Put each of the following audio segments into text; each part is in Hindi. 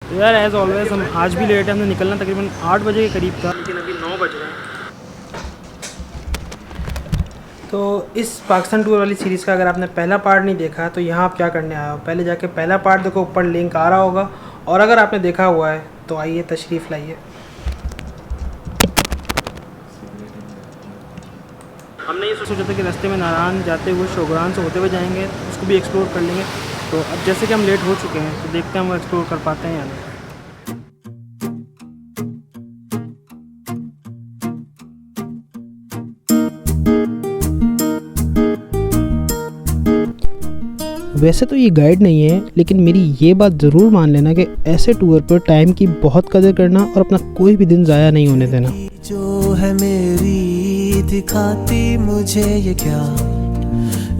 तो यार एज़ ऑलवेज हम आज भी लेट है, हमने निकलना तकरीबन 8 बजे के करीब था, लेकिन अभी 9 बज रहे हैं। तो इस पाकिस्तान टूर वाली सीरीज़ का अगर आपने पहला पार्ट नहीं देखा तो यहाँ आप क्या करने आए हो, पहले जाके पहला पार्ट देखो, ऊपर लिंक आ रहा होगा। और अगर आपने देखा हुआ है तो आइए तशरीफ़ लाइए। हमने ये सोचा था कि रास्ते में नारायण जाते हुए शोगरान से होते हुए जाएंगे, उसको भी एक्सप्लोर कर लेंगे। तो अब जैसे कि हम लेट हो चुके हैं तो देखते हैं हम वो एक्सप्लोर कर पाते हैं या नहीं। वैसे तो ये गाइड नहीं है, लेकिन मेरी ये बात ज़रूर मान लेना कि ऐसे टूर पर टाइम की बहुत कदर करना और अपना कोई भी दिन ज़ाया नहीं होने देना। जो है मेरी दिखाती मुझे ये क्या,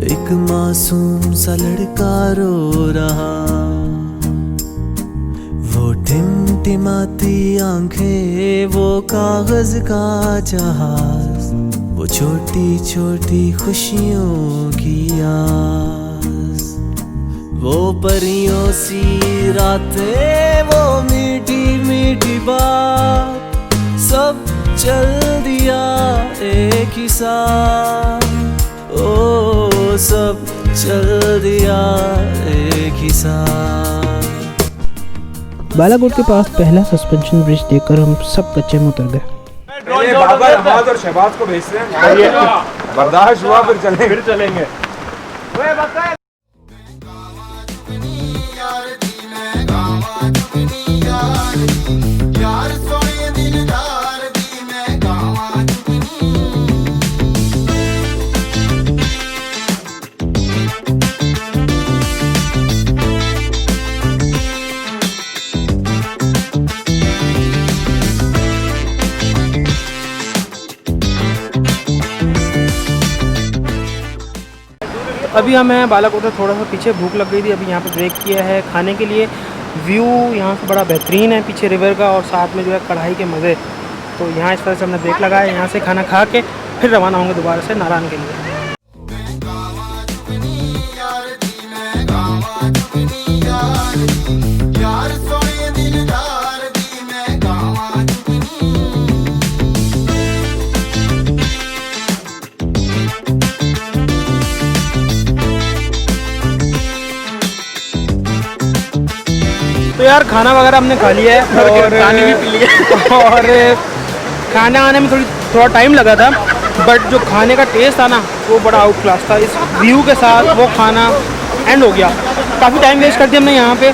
एक मासूम सा लड़का रो रहा, वो टिमटिमाती आंखें, वो कागज का जहाज, वो छोटी छोटी खुशियों की आस, वो परियों सी रातें, वो मीठी मीठी बात, सब चल दिया एक ही साथ, ओ सब चल दिया एक ही साथ। बालाकोट के पास पहला सस्पेंशन ब्रिज देखकर हम सब कच्चे में उतर गए। बाबर हमाद और शहबाज को भेजते हैं, बर्दाश्त हुआ फिर चलेंगे। अभी हमें बालाकोट से थोड़ा सा पीछे भूख लग गई थी, अभी यहाँ पे ब्रेक किया है खाने के लिए। व्यू यहाँ से बड़ा बेहतरीन है पीछे रिवर का, और साथ में जो है कढ़ाई के मज़े। तो यहाँ इस तरह से हमने ब्रेक लगाया, यहाँ से खाना खा के फिर रवाना होंगे दोबारा से नारायण के लिए। तो यार खाना वगैरह हमने खा लिया है और पानी भी पी लिया और खाना आने में थोड़ा टाइम लगा था, बट जो खाने का टेस्ट था ना वो बड़ा आउट क्लास था। इस व्यू के साथ वो खाना एंड हो गया। काफ़ी टाइम वेस्ट कर दिया हमने यहाँ पे,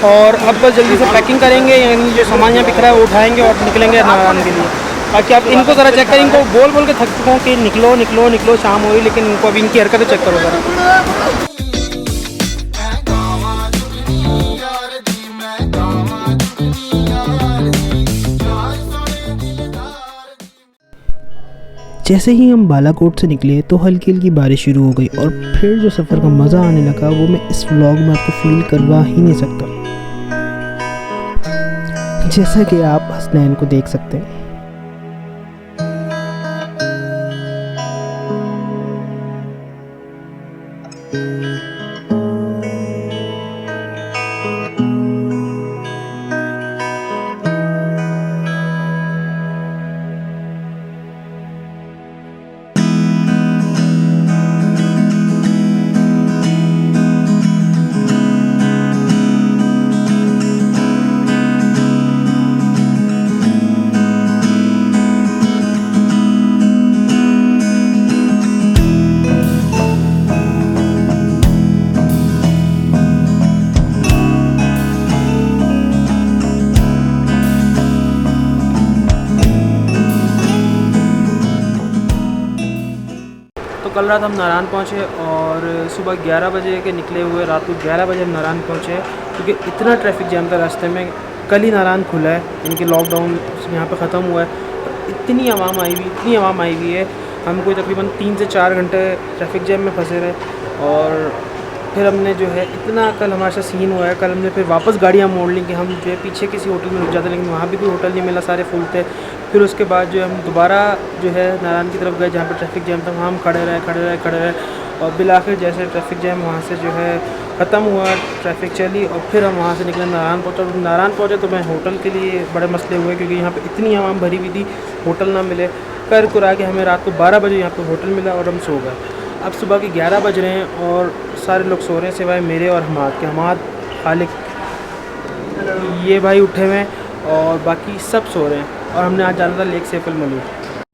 और अब बस जल्दी से पैकिंग करेंगे, यानी जो सामान यहाँ बिखरा है वो उठाएंगे और निकलेंगे नारायण के लिए। बाकी आप इनको ज़रा चेक करें, इनको बोल बोल के थक चुका हूँ कि निकलो निकलो निकलो, शाम हो रही, लेकिन इनको अभी इनकी हरकतें चेक करो ज़रा। जैसे ही हम बालाकोट से निकले तो हल्की हल्की बारिश शुरू हो गई, और फिर जो सफ़र का मज़ा आने लगा वो मैं इस व्लॉग में आपको फील करवा ही नहीं सकता, जैसा कि आप हसनैन को देख सकते हैं। कल रात हम नारायण पहुँचे और सुबह 11 बजे के निकले हुए रात को 11 बजे हम नारायण पहुँचे, क्योंकि इतना ट्रैफिक जैम था रास्ते में। कल ही नारायण खुला है, यानी कि लॉकडाउन यहाँ पे ख़त्म हुआ है। इतनी आवाम आई हुई है, हम कोई तकरीबन 3 से 4 घंटे ट्रैफिक जैम में फंसे रहे। और फिर हमने जो है इतना कल हमारे साथ सीन हुआ है, कल हमने फिर वापस गाड़ियाँ मोड़ ली कि हम जो है पीछे किसी होटल में रुक जाते, लेकिन वहाँ भी कोई होटल नहीं मिला, सारे फुल थे। फिर उसके बाद जो है हम दोबारा जो है नारायण की तरफ गए जहाँ पर ट्रैफिक जैम था, वहाँ हम खड़े रहे। और बिलाखिर जैसे ट्रैफिक जैम वहाँ से जो है ख़त्म हुआ, ट्रैफिक चली और फिर हम वहाँ से निकले नारायण पहुँचा। तो नारायण पहुँचे तो मैं होटल के लिए बड़े मसले हुए क्योंकि यहाँ पे इतनी आवाम भरी हुई थी, होटल ना मिले। कर कुरा के हमें रात को 12 बजे यहाँ पे होटल मिला और हम सो गए। अब सुबह के 11 बज रहे हैं और सारे लोग सो रहे हैं सिवाय मेरे और हमाद के। हमाद, खालिक, ये भाई उठे हुए हैं और बाकी सब सो रहे हैं। और हमने आज जाना था लेक सैफुल मलूक।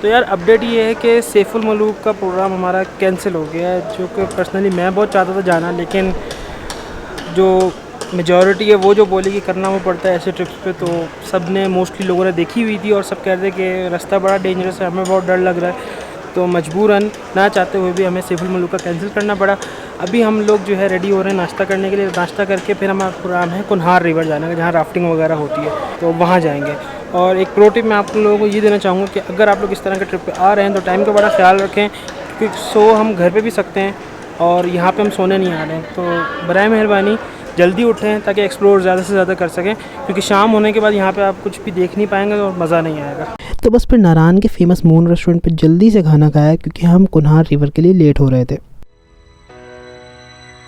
तो यार अपडेट ये है कि सैफुल मलूक का प्रोग्राम हमारा कैंसिल हो गया है, जो कि पर्सनली मैं बहुत चाहता था जाना, लेकिन जो मेजॉरिटी है वो जो बोली कि करना वो पड़ता है ऐसे ट्रिप्स पे। तो सब ने मोस्टली लोगों ने देखी हुई थी और सब कह रहे थे कि रास्ता बड़ा डेंजरस है, हमें बहुत डर लग रहा है। तो मजबूरन ना चाहते हुए भी हमें सैफुल मलूक का कैंसिल करना पड़ा। अभी हम लोग जो है रेडी हो रहे हैं नाश्ता करने के लिए। नाश्ता करके फिर हमारा प्रोग्राम है कुनहार रिवर जाने का, जहाँ राफ्टिंग वगैरह होती है, तो वहाँ जाएंगे। और एक प्रो टिप मैं आप लोगों को ये देना चाहूँगा कि अगर आप लोग इस तरह के ट्रिप पे आ रहे हैं तो टाइम का बड़ा ख्याल रखें, क्योंकि सो हम घर पे भी सकते हैं और यहाँ पे हम सोने नहीं आ रहे हैं। तो बराए मेहरबानी जल्दी उठें ताकि एक्सप्लोर ज़्यादा से ज़्यादा कर सकें, क्योंकि शाम होने के बाद यहाँ पे आप कुछ भी देख नहीं पाएंगे और मज़ा नहीं आएगा। तो बस फिर नारायण के फेमस मून रेस्टोरेंट पे जल्दी से खाना खाया क्योंकि हम कुनहार रिवर के लिए लेट हो रहे थे।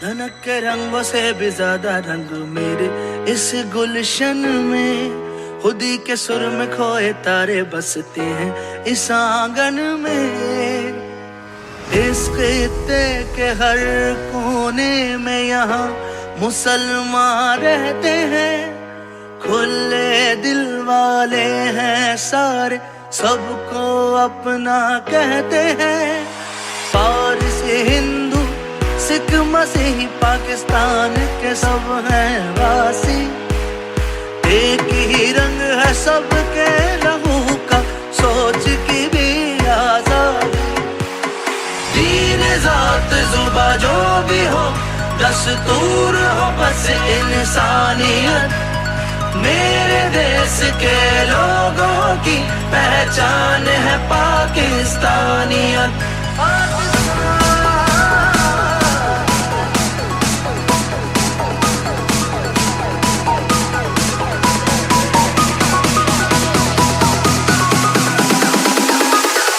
धनक के रंगों से भी ज्यादा रंग मेरे इस गुलशन में, खुदी के सुर में खोए तारे बसते हैं इस आंगन में। इस खित्ते के हर कोने में यहाँ मुसलमान रहते हैं, खुले दिल वाले हैं सारे, सबको अपना कहते हैं। पारसी, हिंदू, सिख, मसीही, पाकिस्तान के सब हैं वासी। एक ही रंग है सबके लहू का, सोच की भी आजादी। दीन, जात, जुबा जो भी हो, दस्तूर हो बस इंसानियत। मेरे देश के लोगों की पहचान है पाकिस्तानियत।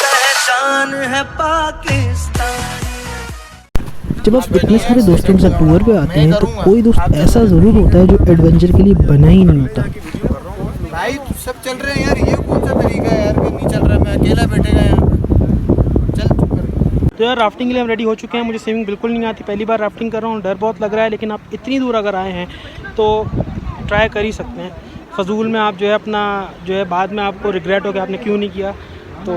पहचान है पाकिस्तान। जब आप इतने सारे दोस्तों के साथ टूर पे आते हैं तो कोई दोस्त ऐसा ज़रूर होता है जो एडवेंचर के लिए बना ही नहीं होता। भाई सब चल रहे हैं यार, ये कौन सा तरीका है यार, नहीं चल रहा, मैं अकेला बैठेगा यहाँ चल चुप कर। तो यार राफ्टिंग के लिए हम रेडी हो चुके हैं। मुझे स्विमिंग बिल्कुल नहीं आती, पहली बार राफ्टिंग कर रहा हूँ, डर बहुत लग रहा है, लेकिन आप इतनी दूर अगर आए हैं तो ट्राई कर ही सकते हैं। फजूल में आप जो है अपना जो है बाद में आपको रिग्रेट हो कि आपने क्यों नहीं किया, तो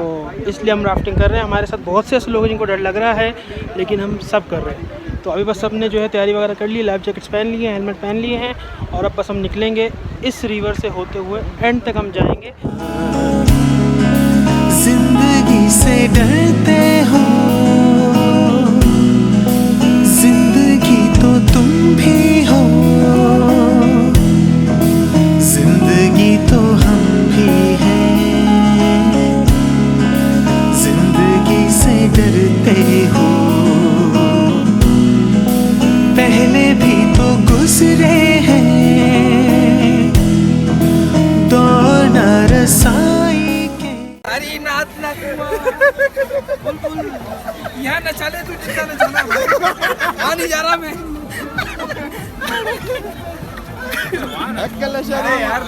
इसलिए हम राफ्टिंग कर रहे हैं। हमारे साथ बहुत से ऐसे लोग हैं जिनको डर लग रहा है, लेकिन हम सब कर रहे हैं। तो अभी बस सब ने जो है तैयारी वगैरह कर ली, लाइफ जैकेट्स पहन लिए हैं, हेलमेट पहन लिए हैं, और अब बस हम निकलेंगे इस रिवर से होते हुए, एंड तक हम जाएंगे। जिंदगी से डरते हो, जिंदगी तो तुम भी हो, जिंदगी तो हम भी हैं, जिंदगी से डरते हो। पहले भी तो गुजरे हैं दौर न रसाई के। अरे नाच ना बुलबुल यहाँ न चले, तू जितना न जाना नहीं जा रहा मैं। अक्कल यार